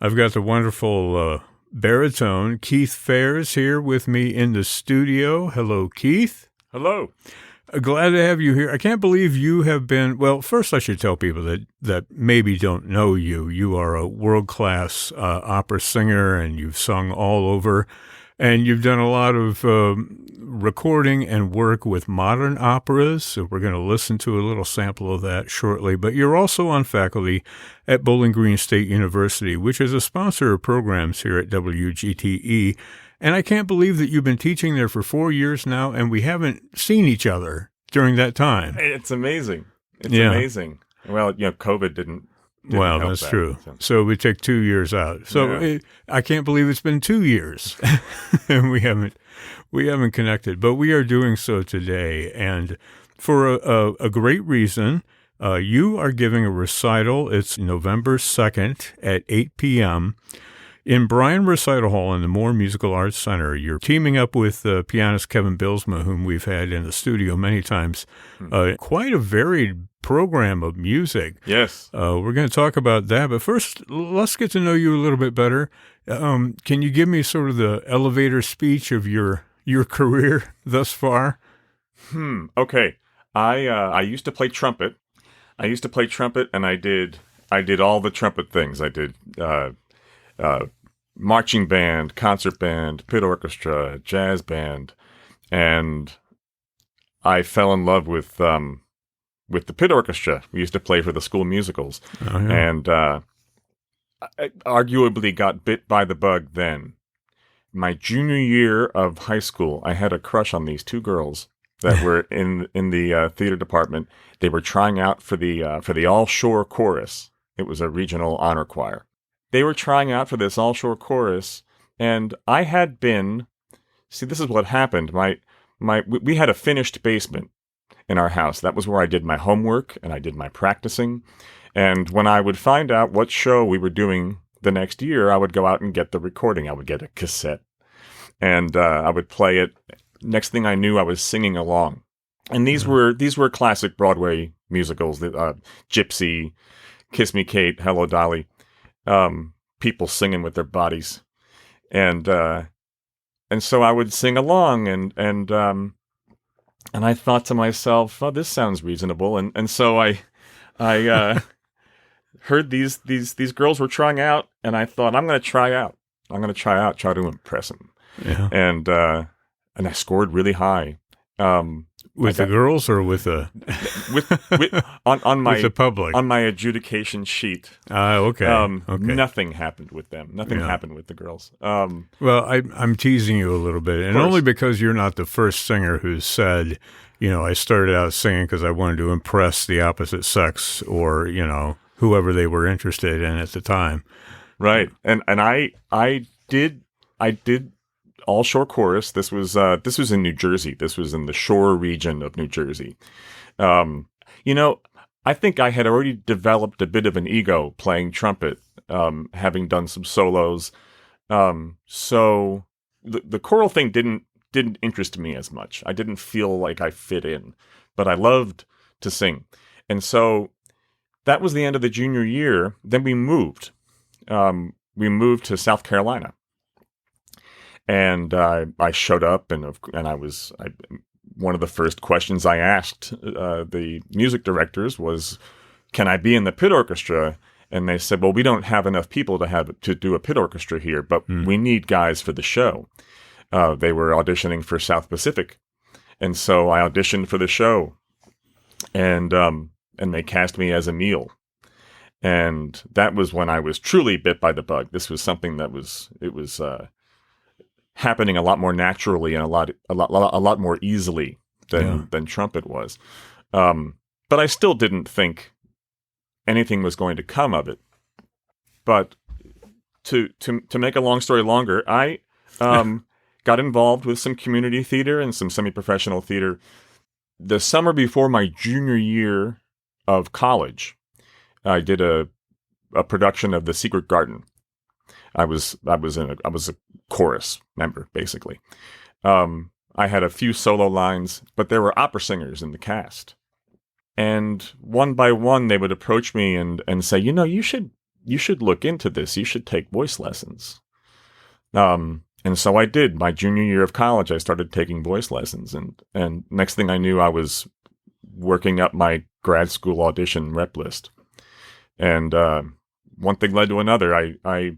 I've got the wonderful baritone Keith Phares here with me in the studio. Hello, Keith. Hello. Glad to have you here. I can't believe you have been, well, first I should tell people that maybe don't know you. You are a world-class opera singer, and you've sung all over, and you've done a lot of recording and work with modern operas, so we're going to listen to a little sample of that shortly. But you're also on faculty at Bowling Green State University, which is a sponsor of programs here at WGTE. And I can't believe that you've been teaching there for 4 years now, and we haven't seen each other during that time. It's amazing. It's amazing. Well, COVID didn't well, help that's that. true. So we took 2 years out. So I can't believe it's been 2 years, and we haven't connected. But we are doing so today, and for a great reason. You are giving a recital. It's November 2nd at 8 p.m. in Bryan Recital Hall in the Moore Musical Arts Center. You're teaming up with pianist Kevin Bilsma, whom we've had in the studio many times. Quite a varied program of music. Yes. We're going to talk about that. But first, let's get to know you a little bit better. Can you give me sort of the elevator speech of your career thus far? Okay. I used to play trumpet. And I did all the trumpet things. I did marching band, concert band, pit orchestra, jazz band, and I fell in love with the pit orchestra. We used to play for the school musicals, and I arguably got bit by the bug then. My junior year of high school, I had a crush on these two girls that were in the theater department. They were trying out for the all-shore chorus. It was a regional honor choir. They were trying out for this all-shore chorus, and I had been. See, this is what happened. We had a finished basement in our house. That was where I did my homework and I did my practicing. And when I would find out what show we were doing the next year, I would go out and get the recording. I would get a cassette, and I would play it. Next thing I knew, I was singing along. And these were classic Broadway musicals, Gypsy, Kiss Me Kate, Hello Dolly, people singing with their bodies. And so I would sing along, and I thought to myself, oh, this sounds reasonable. And so I heard these girls were trying out, and I thought, I'm going to try out, try to impress them. Yeah. And I scored really high. With the girls or with the on my with the public? On my adjudication sheet. Okay. Okay. Nothing happened with them. Nothing happened with the girls. Well, I'm teasing you a little bit, and only because you're not the first singer who's said, I started out singing because I wanted to impress the opposite sex, or whoever they were interested in at the time. Right. And I did all shore chorus. This was in New Jersey. This was in the shore region of New Jersey. I think I had already developed a bit of an ego playing trumpet, having done some solos. So the choral thing didn't interest me as much. I didn't feel like I fit in, but I loved to sing. And so that was the end of the junior year. Then we moved. We moved to South Carolina. And I showed up, and one of the first questions I asked the music directors was, "Can I be in the pit orchestra?" And they said, "Well, we don't have enough people to do a pit orchestra here, but we need guys for the show." They were auditioning for South Pacific, and so I auditioned for the show, and they cast me as Emile. And that was when I was truly bit by the bug. This was something that was happening a lot more naturally and a lot more easily than trumpet was. But I still didn't think anything was going to come of it. But to make a long story longer, I got involved with some community theater and some semi-professional theater the summer before my junior year of college. I did a production of The Secret Garden. I was a chorus member, basically. I had a few solo lines, but there were opera singers in the cast. And one by one, they would approach me and say, you should you should look into this. You should take voice lessons. And so I did. My junior year of college, I started taking voice lessons. And next thing I knew, I was working up my grad school audition rep list. And one thing led to another. I,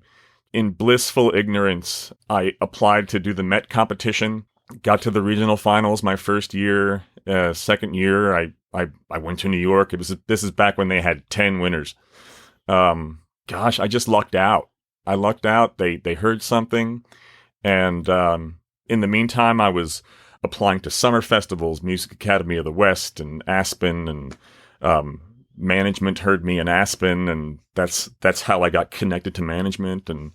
in blissful ignorance, I applied to do the Met competition, got to the regional finals my first year. Second year, I went to New York. This is back when they had 10 winners. I just lucked out. I lucked out. They heard something. And in the meantime, I was applying to summer festivals, Music Academy of the West and Aspen, and management heard me in Aspen, and that's how I got connected to management. And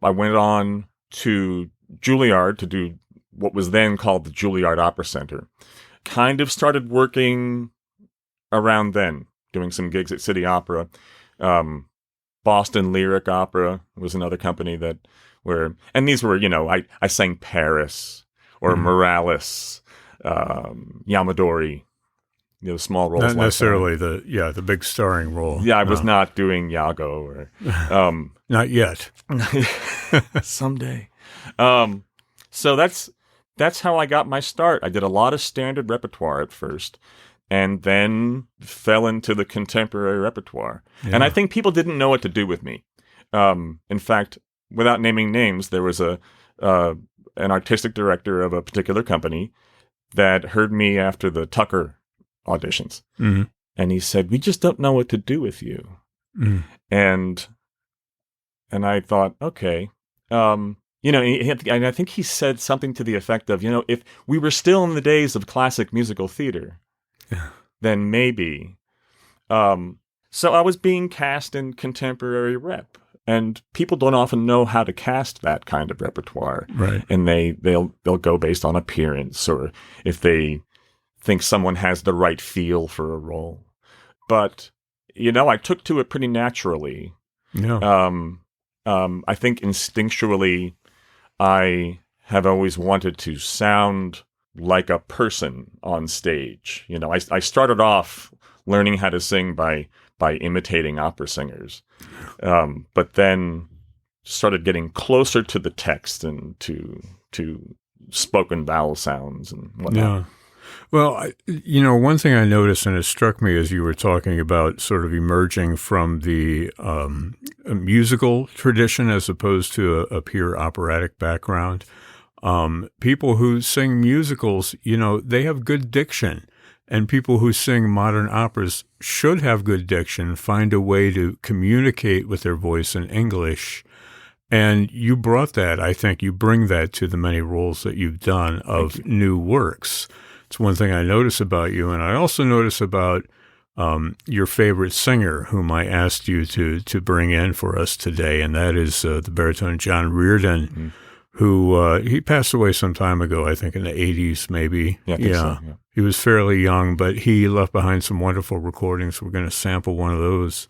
I went on to Juilliard to do what was then called the Juilliard Opera Center. Kind of started working around then, doing some gigs at City Opera. Boston Lyric Opera was another company and these were, I sang Paris or Morales, Yamadori, small roles. Not necessarily the big starring role. Yeah, I was not doing Iago or not yet. Someday. So that's how I got my start. I did a lot of standard repertoire at first, and then fell into the contemporary repertoire. Yeah. And I think people didn't know what to do with me. In fact, without naming names, there was an artistic director of a particular company that heard me after the Tucker auditions. Mm-hmm. And he said, "We just don't know what to do with you." Mm. And I thought, okay. And I think he said something to the effect of, if we were still in the days of classic musical theater, then maybe. So I was being cast in contemporary rep. And people don't often know how to cast that kind of repertoire, right? And they'll go based on appearance, or if they think someone has the right feel for a role. But I took to it pretty naturally. Yeah. I think instinctually, I have always wanted to sound like a person on stage. I started off learning how to sing by imitating opera singers. But then started getting closer to the text and to spoken vowel sounds and whatnot. Yeah. Well, one thing I noticed, and it struck me as you were talking about sort of emerging from the musical tradition as opposed to a pure operatic background, people who sing musicals, they have good diction. And people who sing modern operas should have good diction, find a way to communicate with their voice in English. And you brought that, I think you bring that to the many roles that you've done of new works. It's one thing I notice about you. And I also notice about your favorite singer, whom I asked you to bring in for us today, and that is the baritone John Reardon. Mm-hmm. Who he passed away some time ago, I think in the 80s maybe. Yeah, I think so, yeah. He was fairly young, but he left behind some wonderful recordings. We're going to sample one of those.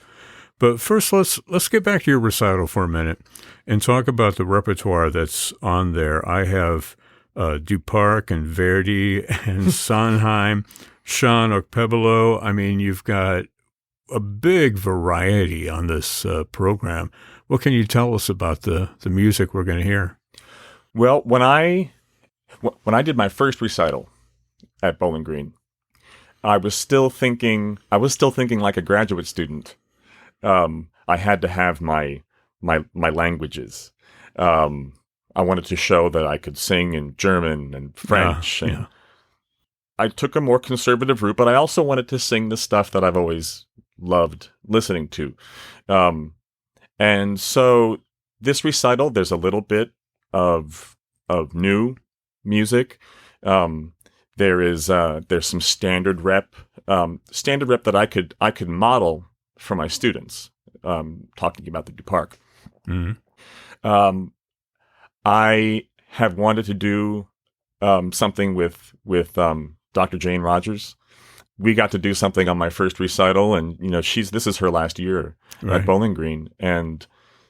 But first, let's get back to your recital for a minute and talk about the repertoire that's on there. I have Duparc and Verdi and Sondheim, Sean Okpebolo. I mean, you've got a big variety on this program. What can you tell us about the music we're going to hear? Well, when I did my first recital at Bowling Green, I was still thinking like a graduate student. I had to have my languages. I wanted to show that I could sing in German and French. And I took a more conservative route, but I also wanted to sing the stuff that I've always loved listening to. And so this recital, there's a little bit of new music. There's some standard rep that I could model for my students. Talking about the Duparc. Mm-hmm. I have wanted to do something with Dr. Jane Rogers. We got to do something on my first recital, and this is her last year at Bowling Green, and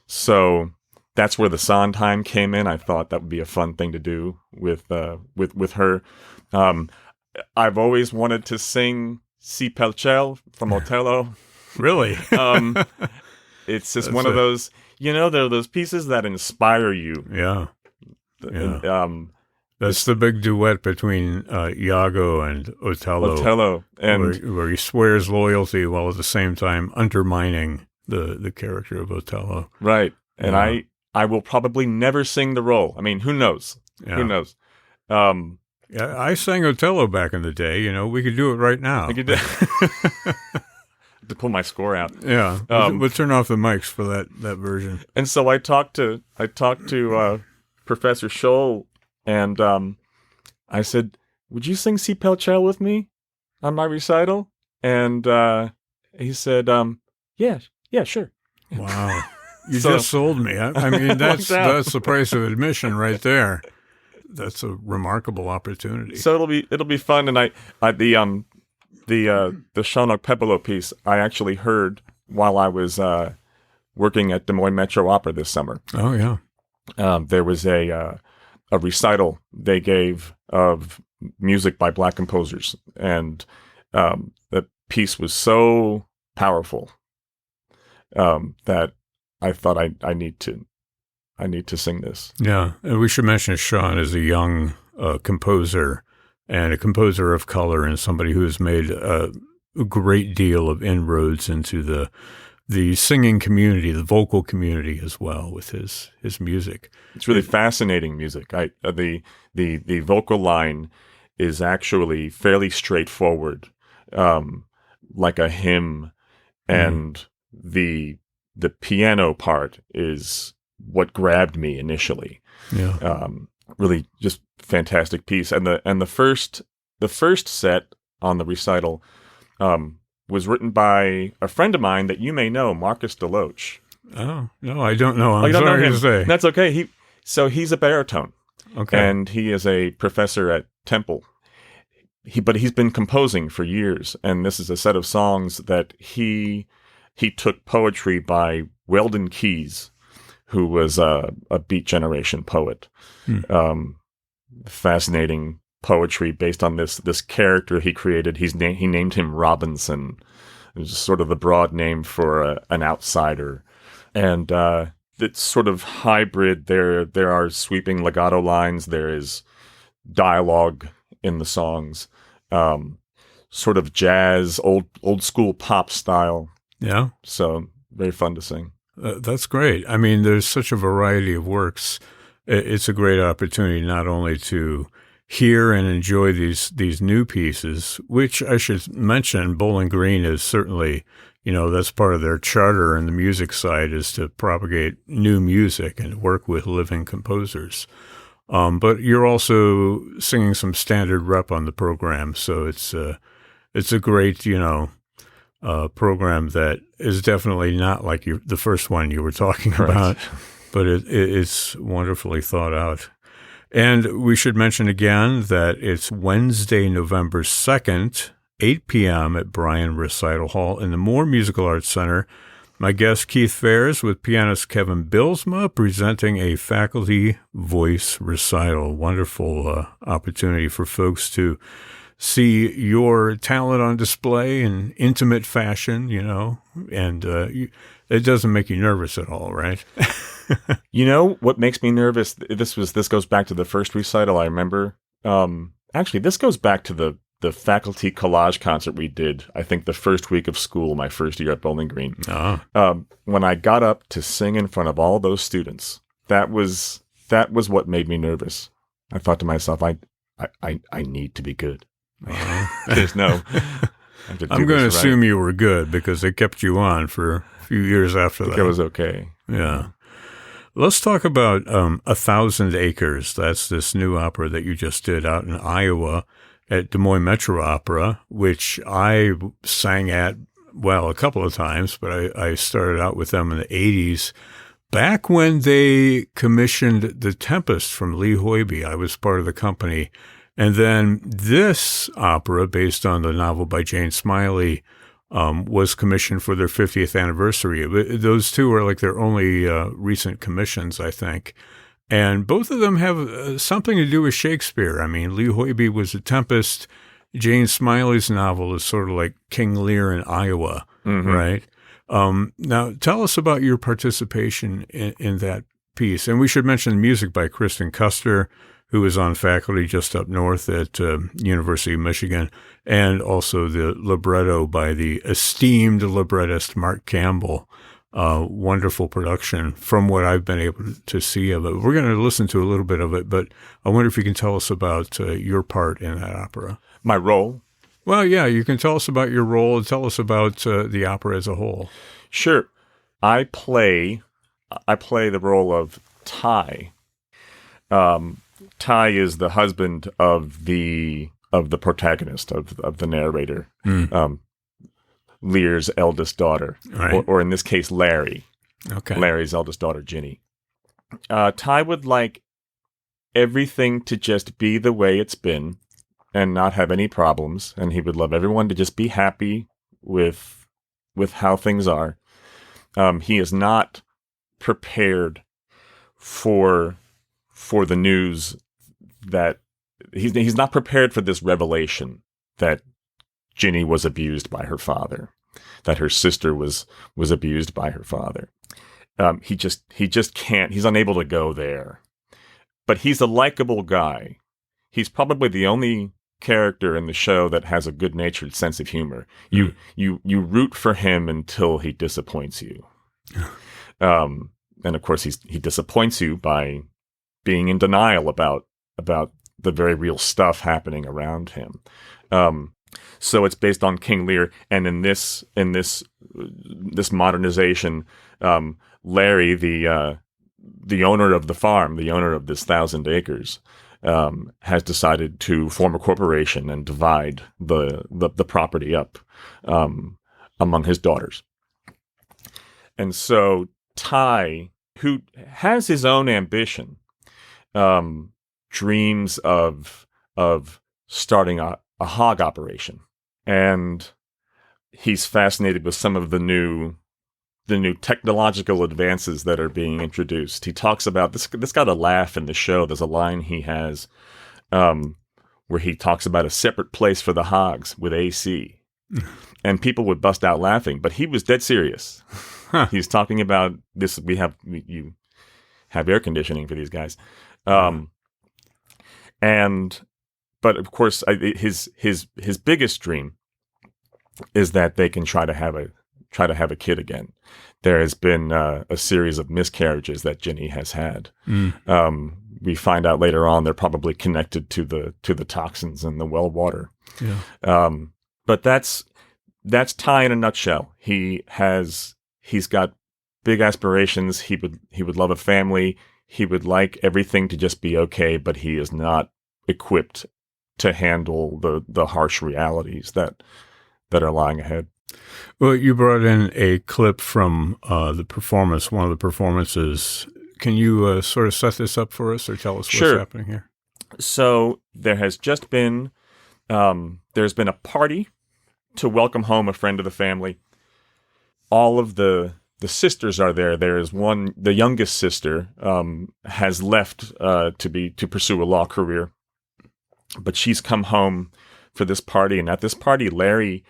so that's where the Sondheim came in. I thought that would be a fun thing to do with her. I've always wanted to sing Si pel ciel from Otello. Really? it's just That's one of those, there are those pieces that inspire you. Yeah. Yeah. And, That's the big duet between Iago and Otello, and where he swears loyalty while at the same time undermining the character of Otello. right. And Yeah. I will probably never sing the role. I mean, who knows? Yeah. Who knows? Yeah, I sang Otello back in the day. We could do it right now. I could to pull my score out. Yeah, we'll turn off the mics for that version. And so I talked to Professor Scholl, and I said, "Would you sing Si Pel Ciel with me on my recital?" And he said, "Yeah, sure." Wow, you just sold me. I mean, that's the price of admission right there. That's a remarkable opportunity. So it'll be fun, and the Shaunok Pepolo piece I actually heard while I was working at Des Moines Metro Opera this summer. Oh yeah, there was a recital they gave of music by Black composers, and the piece was so powerful that I thought I need to sing this. Yeah, and we should mention Sean is a young composer and a composer of color, and somebody who has made a great deal of inroads into the singing community, the vocal community as well, with his music. It's really fascinating music. The vocal line is actually fairly straightforward, like a hymn, and the piano part is what grabbed me initially. Yeah. Really just fantastic piece. And the first set on the recital was written by a friend of mine that you may know, Marcus DeLoach. Oh, no, I don't know. I'm you don't sorry know him. to say. That's okay. He's a baritone. Okay. And he is a professor at Temple. But he's been composing for years, and this is a set of songs that he took poetry by Weldon Keys, who was a Beat Generation poet. Fascinating poetry based on this character he created. He named him Robinson. It was sort of the broad name for an outsider, and it's sort of hybrid. There are sweeping legato lines. There is dialogue in the songs, sort of jazz, old school pop style. Yeah. So very fun to sing. That's great. I mean, there's such a variety of works. It's a great opportunity not only to hear and enjoy these new pieces, which I should mention, Bowling Green is certainly, that's part of their charter, and the music side is to propagate new music and work with living composers. But you're also singing some standard rep on the program, so it's a great, program that is definitely not like the first one you were talking about, but it's wonderfully thought out. And we should mention again that it's Wednesday, November 2nd, 8 p.m. at Bryan Recital Hall in the Moore Musical Arts Center. My guest, Keith Phares, with pianist Kevin Bilsma, presenting a faculty voice recital. Wonderful opportunity for folks to see your talent on display in intimate fashion, and it doesn't make you nervous at all, right? What makes me nervous? This goes back to the first recital I remember. Actually, this goes back to the faculty collage concert we did, I think the first week of school, my first year at Bowling Green. When I got up to sing in front of all those students, that was what made me nervous. I thought to myself, I need to be good. There's no. I'm going to assume you were good because they kept you on for a few years after that. It was okay. Yeah. Let's talk about 1,000 Acres. That's this new opera that you just did out in Iowa at Des Moines Metro Opera, which I sang at, a couple of times, but I started out with them in the 80s. Back when they commissioned The Tempest from Lee Hoiby, I was part of the company. And then this opera, based on the novel by Jane Smiley, was commissioned for their 50th anniversary. Those two are like their only recent commissions, I think. And both of them have something to do with Shakespeare. I mean, Lee Hoiby was a Tempest. Jane Smiley's novel is sort of like King Lear in Iowa, right? Now, tell us about your participation in that piece. And we should mention music by Kristen Custer, who is on faculty just up north at University of Michigan, and also the libretto by the esteemed librettist Mark Campbell. Wonderful production from what I've been able to see of it. We're going to listen to a little bit of it, but I wonder if you can tell us about your part in that opera. My role? Well, yeah, you can tell us about your role and tell us about the opera as a whole. Sure. I play the role of Ty. Ty is the husband of the protagonist, of the narrator, Lear's eldest daughter, right. or in this case, Larry. Okay. Larry's eldest daughter, Ginny. Ty would like everything to just be the way it's been and not have any problems, and he would love everyone to just be happy with how things are. He is not prepared for the news that he's not prepared for this revelation that Ginny was abused by her father, that her sister was abused by her father. He just can't. He's unable to go there. But he's a likable guy. He's probably the only character in the show that has a good-natured sense of humor. You root for him until he disappoints you. And of course he disappoints you by being in denial about the very real stuff happening around him. So it's based on King Lear, and in this modernization, Larry, the owner of the farm, the owner of this 1,000 acres, has decided to form a corporation and divide the property up among his daughters. And so Ty, who has his own ambition, dreams of starting a hog operation, and he's fascinated with some of the new technological advances that are being introduced. He talks about this got a laugh in the show. There's a line he has where he talks about a separate place for the hogs with AC, and people would bust out laughing, but he was dead serious. Huh. He's talking about this. You have air conditioning for these guys. But of course, his biggest dream is that they can try to have a kid again. There has been a series of miscarriages that Ginny has had. We find out later on they're probably connected to the toxins in the well water. Yeah. But that's Ty in a nutshell. He's got big aspirations. He would love a family. He would like everything to just be okay, but he is not equipped to handle the harsh realities that are lying ahead. Well, you brought in a clip from the performance, one of the performances. Can you sort of set this up for us or tell us Sure. what's happening here? So there has just been, there's been a party to welcome home a friend of the family. All of the sisters are there. There is one, the youngest sister has left to pursue a law career, but she's come home for this party. And at this party, Larry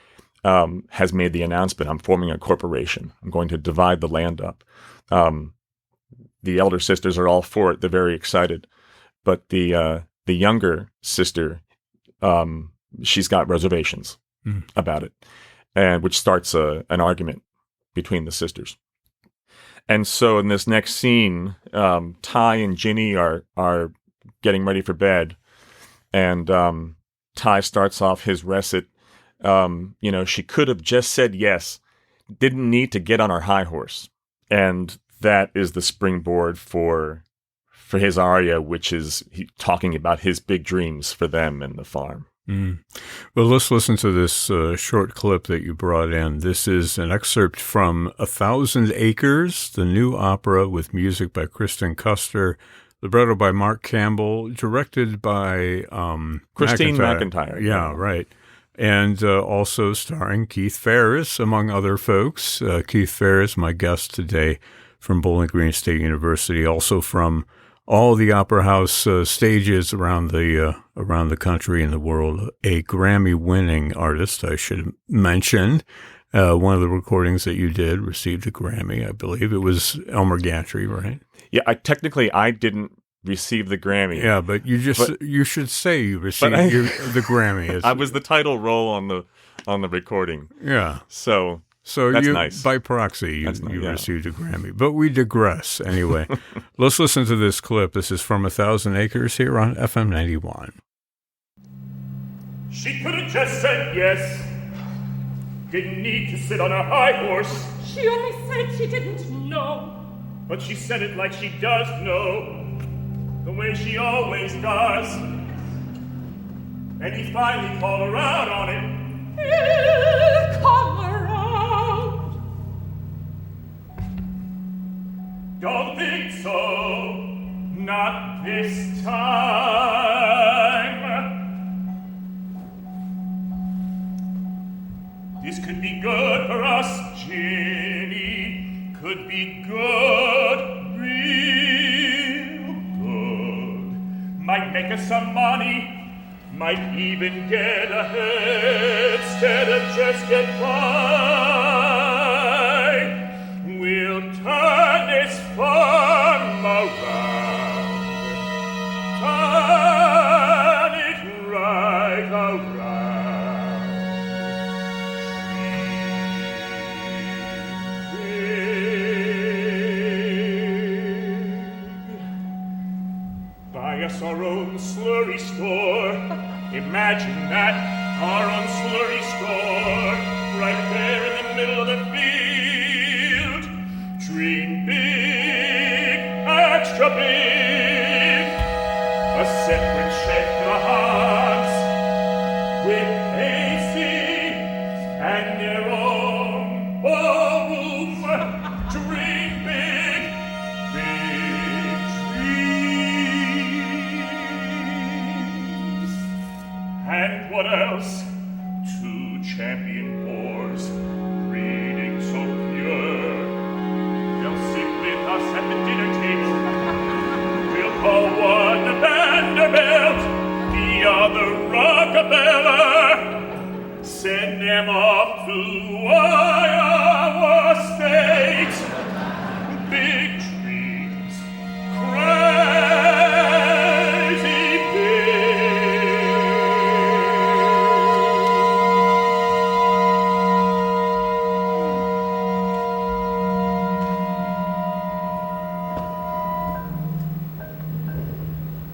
has made the announcement, I'm forming a corporation. I'm going to divide the land up. The elder sisters are all for it. They're very excited. But the younger sister, she's got reservations about it, and which starts an argument between the sisters. And so in this next scene, Ty and Ginny are getting ready for bed, and Ty starts off his recit. She could have just said yes, didn't need to get on her high horse. And that is the springboard for his aria, which is talking about his big dreams for them and the farm. Well, let's listen to this short clip that you brought in. This is an excerpt from 1,000 Acres, the new opera with music by Kristen Custer, libretto by Mark Campbell, directed by Christine McIntyre. Yeah, right. And also starring Keith Phares, among other folks. Keith Phares, my guest today from Bowling Green State University, also from all the Opera House stages around the country and the world. A Grammy-winning artist, I should mention. One of the recordings that you did received a Grammy, I believe. It was Elmer Gantry, right? Yeah, I didn't receive the Grammy. Yeah, but you should say you received the Grammy. I was the title role on the recording. Yeah. So that's nice. By proxy, you yeah. received a Grammy. But we digress anyway. Let's listen to this clip. This is from 1,000 Acres here on FM 91. She could have just said yes. Didn't need to sit on a high horse. She only said she didn't know. But she said it like she does know, the way she always does. And he finally called her out on it. He'll come around. Don't think so, not this time. This could be good for us, Ginny. Could be good, real good. Might make us some money, might even get ahead instead of just get by. We'll turn this farm around, turn it right around. Us our own slurry store. Imagine that, our own slurry store, right there in the middle of the field. Dream big, extra big, a separate shed for the Hans, with AC and their own ballroom. Dream big, big dreams. And what else? 2 champion boars, breeding so pure. They'll sit with us at the dinner table. We'll call one the Vanderbilt, the other Rockefeller. Send them off to Iowa State. Big dreams, crazy big.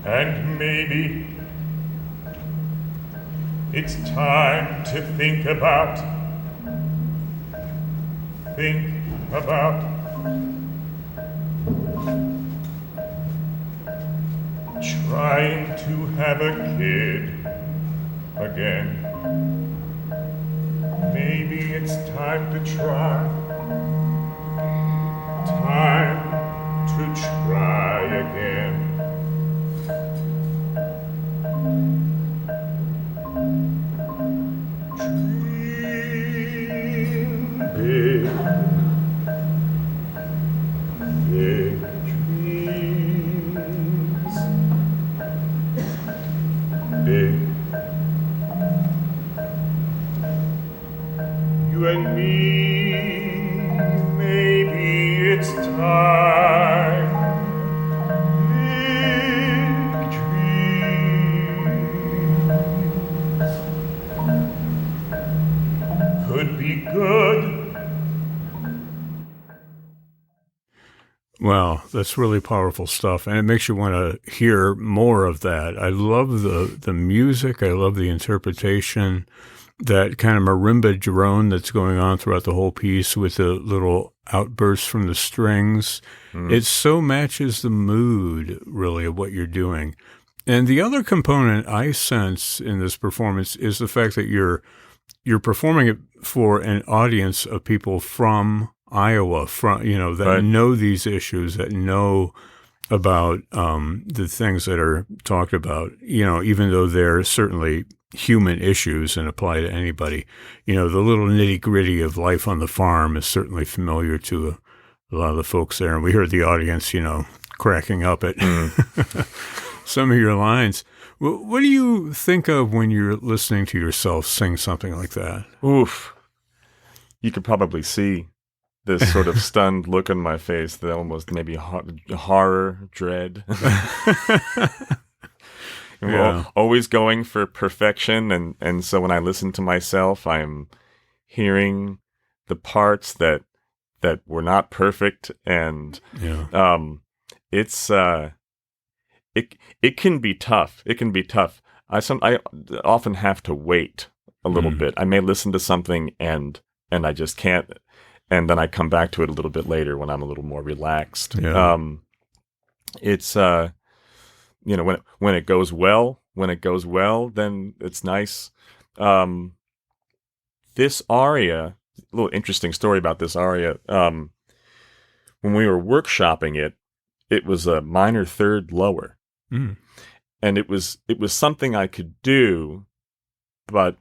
And maybe it's time to think about trying to have a kid again. Maybe it's time to try again. Big dreams, big. You and me, maybe it's time. Big dreams could be good. Wow, that's really powerful stuff, and it makes you want to hear more of that. I love the music. I love the interpretation, that kind of marimba drone that's going on throughout the whole piece with the little outbursts from the strings. It so matches the mood, really, of what you're doing. And the other component I sense in this performance is the fact that you're performing it for an audience of people from Iowa, that right. know these issues, that know about the things that are talked about, even though they're certainly human issues and apply to anybody. The little nitty-gritty of life on the farm is certainly familiar to a lot of the folks there. And we heard the audience, cracking up at some of your lines. What do you think of when you're listening to yourself sing something like that? Oof. you could probably see this sort of stunned look on my face, that almost maybe horror, dread. Yeah. Always going for perfection, and so when I listen to myself, I'm hearing the parts that were not perfect, and Yeah. it's it can be tough. It can be tough. I often have to wait a little bit. I may listen to something and I just can't, and then I come back to it a little bit later when I'm a little more relaxed. Yeah. It's when it goes well, then it's nice. This aria, a little interesting story about this aria. When we were workshopping it, it was a minor third lower. Mm. And it was something I could do, but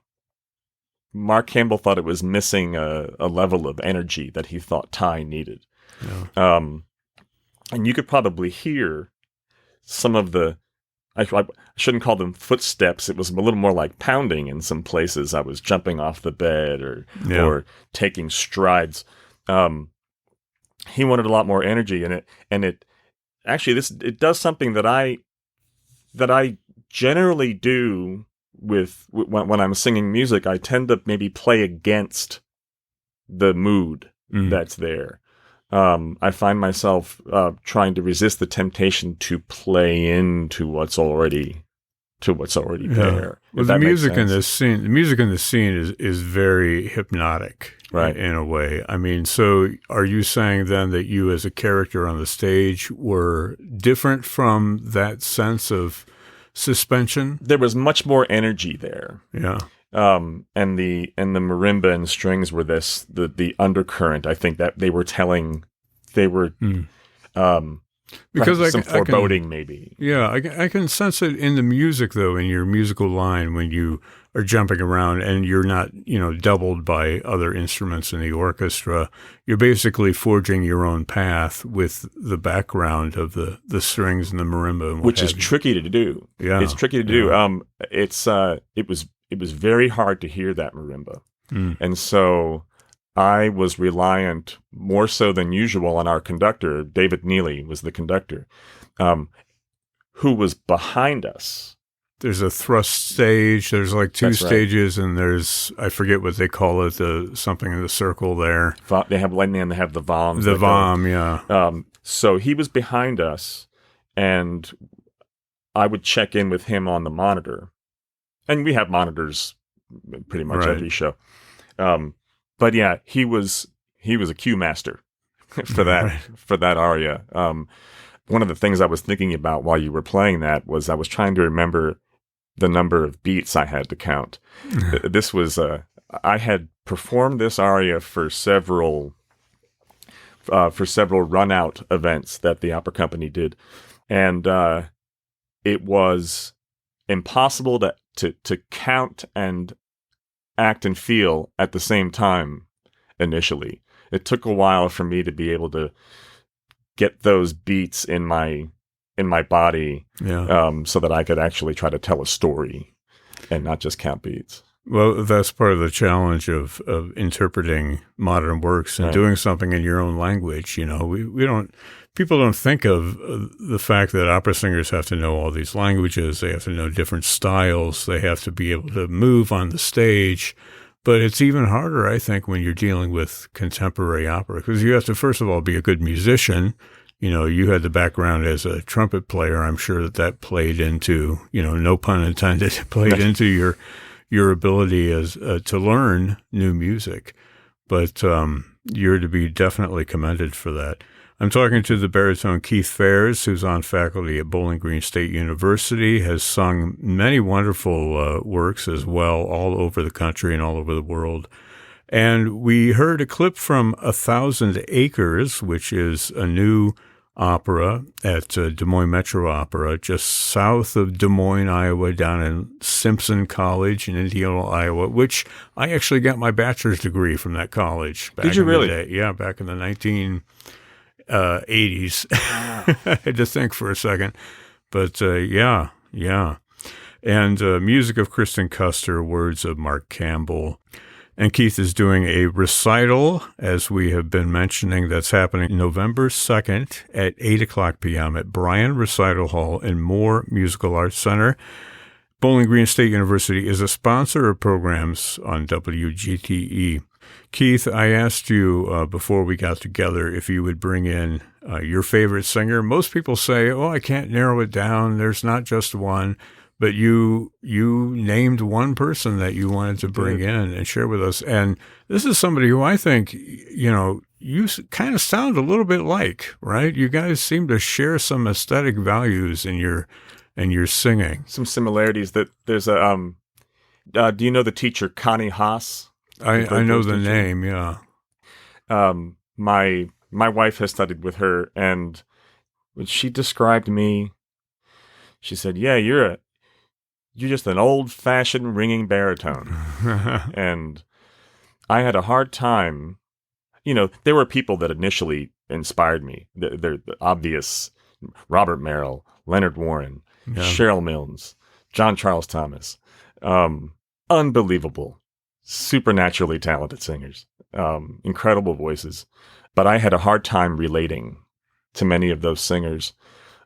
Mark Campbell thought it was missing a level of energy that he thought Ty needed. Yeah. And you could probably hear some of the, I shouldn't call them footsteps. It was a little more like pounding in some places. I was jumping off the bed or taking strides. He wanted a lot more energy in it, and it actually it does something that I generally do when I'm singing music. I tend to maybe play against the mood that's there. I find myself trying to resist the temptation to play into what's already there. Well, the music in this scene is very hypnotic, right? In a way. I mean, so are you saying then that you as a character on the stage were different from that sense of suspension? There was much more energy there. Yeah. And the marimba and strings were the undercurrent. I think that they were because some foreboding, maybe. Yeah, I can sense it in the music, though, in your musical line when you are jumping around and you're not, doubled by other instruments in the orchestra. You're basically forging your own path with the background of the strings and the marimba, and which is tricky to do. Yeah, it's tricky to do. It was very hard to hear that marimba, and so I was reliant more so than usual on our conductor. David Neely was the conductor, who was behind us. There's a thrust stage. There's like two stages, and there's, I forget what they call it, something in the circle there. They have lightning and they have the VOMs. The VOM, yeah. So he was behind us, and I would check in with him on the monitor. And we have monitors pretty much every show. But yeah, he was a cue master for that aria. One of the things I was thinking about while you were playing that was I was trying to remember the number of beats I had to count. This was I had performed this aria for several run-out events that the opera company did, and it was impossible to count and act and feel at the same time initially. It took a while for me to be able to get those beats in my body, so that I could actually try to tell a story and not just count beats. Well, that's part of the challenge of interpreting modern works and doing something in your own language. People don't think of the fact that opera singers have to know all these languages. They have to know different styles. They have to be able to move on the stage. But it's even harder, I think, when you're dealing with contemporary opera, because you have to, first of all, be a good musician. You had the background as a trumpet player. I'm sure that played into, no pun intended, played into your ability as to learn new music. But you're to be definitely commended for that. I'm talking to the baritone Keith Phares, who's on faculty at Bowling Green State University, has sung many wonderful works as well, all over the country and all over the world. And we heard a clip from 1,000 Acres, which is a new opera at Des Moines Metro Opera, just south of Des Moines, Iowa, down in Simpson College in Indianola, Iowa, which I actually got my bachelor's degree from that college. Did you really? Yeah, back in the 1980s. I had to think for a second. But yeah. And music of Kristen Custer, words of Mark Campbell. And Keith is doing a recital, as we have been mentioning, that's happening November 2nd at 8 o'clock p.m. at Bryan Recital Hall in Moore Musical Arts Center. Bowling Green State University is a sponsor of programs on WGTE. Keith, I asked you before we got together if you would bring in your favorite singer. Most people say, oh, I can't narrow it down. There's not just one. But you named one person that you wanted to bring in and share with us. And this is somebody who I think, you kind of sound a little bit like, right? You guys seem to share some aesthetic values in your singing. Some similarities. That there's a do you know the teacher Connie Haas? I know the name, yeah. My wife has studied with her, and when she described me, she said, "Yeah, you're just an old-fashioned ringing baritone." And I had a hard time. There were people that initially inspired me. The obvious Robert Merrill, Leonard Warren, Cheryl Milnes, John Charles Thomas. Unbelievable, supernaturally talented singers, incredible voices. But I had a hard time relating to many of those singers.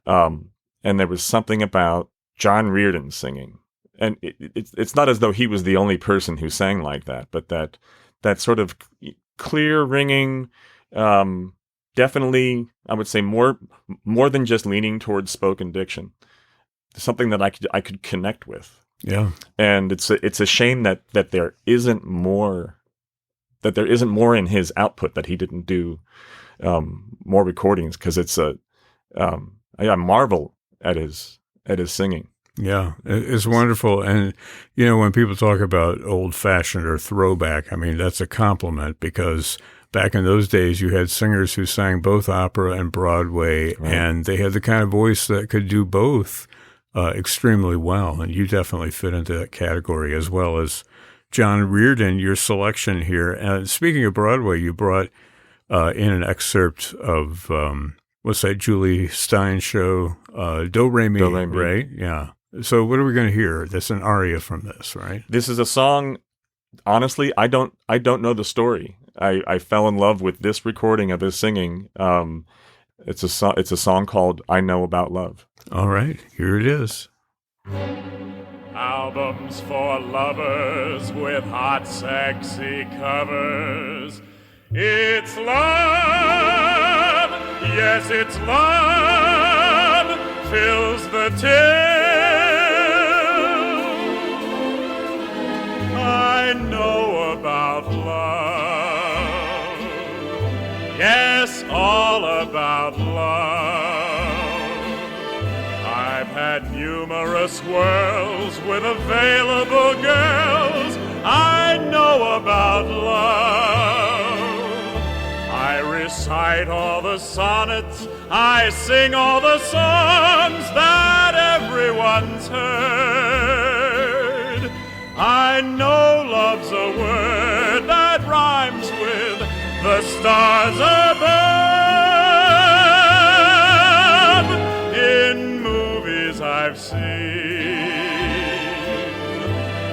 And there was something about John Reardon singing. And it's not as though he was the only person who sang like that, but that sort of clear ringing, definitely, I would say more than just leaning towards spoken diction, something that I could connect with. Yeah. And it's a shame that there isn't more in his output, that he didn't do more recordings, because I marvel at his singing. Yeah, it's wonderful. And, when people talk about old-fashioned or throwback, I mean, that's a compliment, because back in those days, you had singers who sang both opera and Broadway, right, and they had the kind of voice that could do both extremely well. And you definitely fit into that category, as well as John Reardon, your selection here. And speaking of Broadway, you brought in an excerpt of, what's that, Julie Stein show, Do Re Mi, right? Yeah. So what are we going to hear? That's an aria from this, right? This is a song. Honestly, I don't know the story. I fell in love with this recording of his singing. It's a song called "I Know About Love." All right, here it is. Albums for lovers with hot, sexy covers. It's love, yes, it's love, fills the till. I know about love, yes, all about love. I've had numerous whirls with available girls. I know about love. I recite all the sonnets, I sing all the songs that everyone's heard. I know love's a word that rhymes with the stars above. In movies I've seen,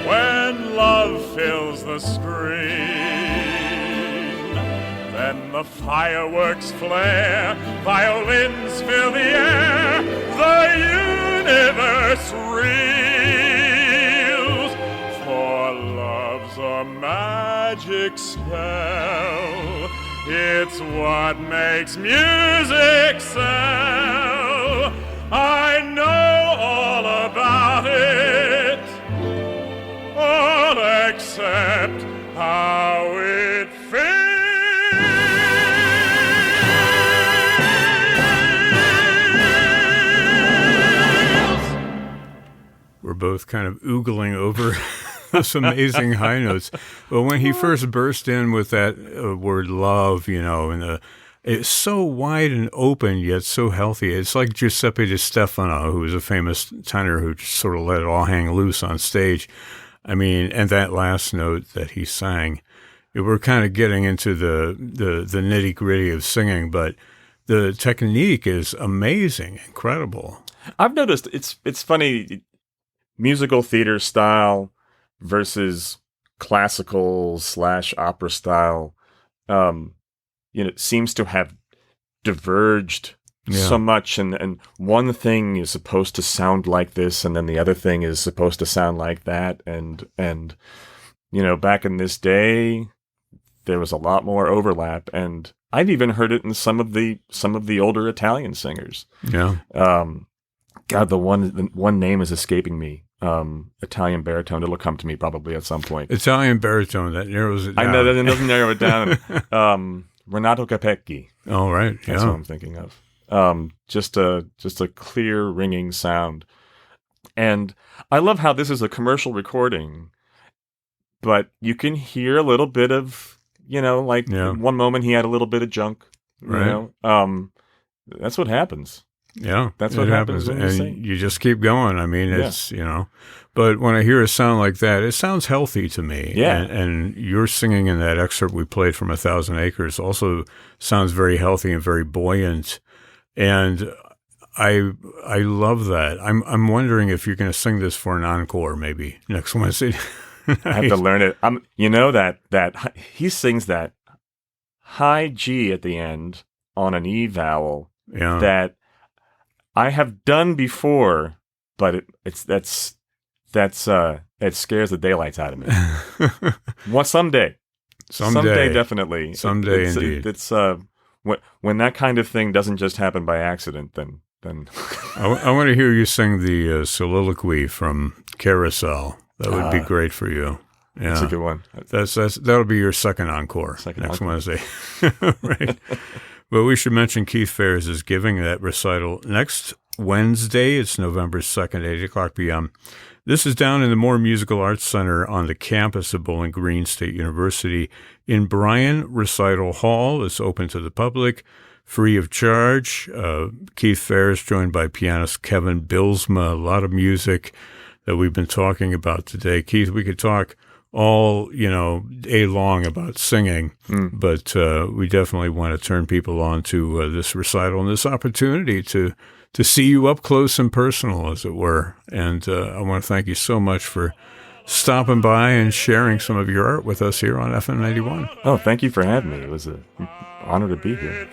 when love fills the screen, then the fireworks flare, violins fill the air, the universe reels, for love's a magic spell. It's what makes music sell. I know all about it, all except how it feels. We're both kind of oogling over those amazing high notes. But when he first burst in with that word love, and it's so wide and open, yet so healthy. It's like Giuseppe Di Stefano, who was a famous tenor who just sort of let it all hang loose on stage. I mean, and that last note that he sang, we're kind of getting into the nitty-gritty of singing, but the technique is amazing, incredible. I've noticed it's funny, musical theater style versus classical / opera style, seems to have diverged so much, and one thing is supposed to sound like this, and then the other thing is supposed to sound like that, and back in this day, there was a lot more overlap, and I've even heard it in some of the older Italian singers. Yeah. God, the one name is escaping me. Italian baritone. It'll come to me probably at some point. Italian baritone, that narrows it down. I know that doesn't narrow it down. Renato Capecchi. Oh, right. Yeah. That's what I'm thinking of. Just a clear ringing sound. And I love how this is a commercial recording, but you can hear a little bit of, one moment he had a little bit of junk. Right. That's what happens. Yeah. That's what happens when you and sing. you just keep going. I mean, it's, but when I hear a sound like that, it sounds healthy to me. Yeah. And your singing in that excerpt we played from 1,000 Acres also sounds very healthy and very buoyant. And I love that. I'm wondering if you're going to sing this for an encore maybe next Wednesday. I have to learn it. That he sings that high G at the end on an E vowel that I have done before, but it scares the daylights out of me. Someday, definitely. Someday, indeed. It's when that kind of thing doesn't just happen by accident, then. I want to hear you sing the soliloquy from Carousel. That would be great for you. Yeah. That's a good one. That'll be your second encore next Wednesday. Right. But we should mention Keith Phares is giving that recital next Wednesday. It's November 2nd, 8 o'clock p.m. This is down in the Moore Musical Arts Center on the campus of Bowling Green State University in Bryan Recital Hall. It's open to the public, free of charge. Keith Phares joined by pianist Kevin Bilsma. A lot of music that we've been talking about today. Keith, we could talk all, day long about singing, but we definitely want to turn people on to this recital and this opportunity to see you up close and personal, as it were. And I want to thank you so much for stopping by and sharing some of your art with us here on FM 91. Oh, thank you for having me. It was an honor to be here.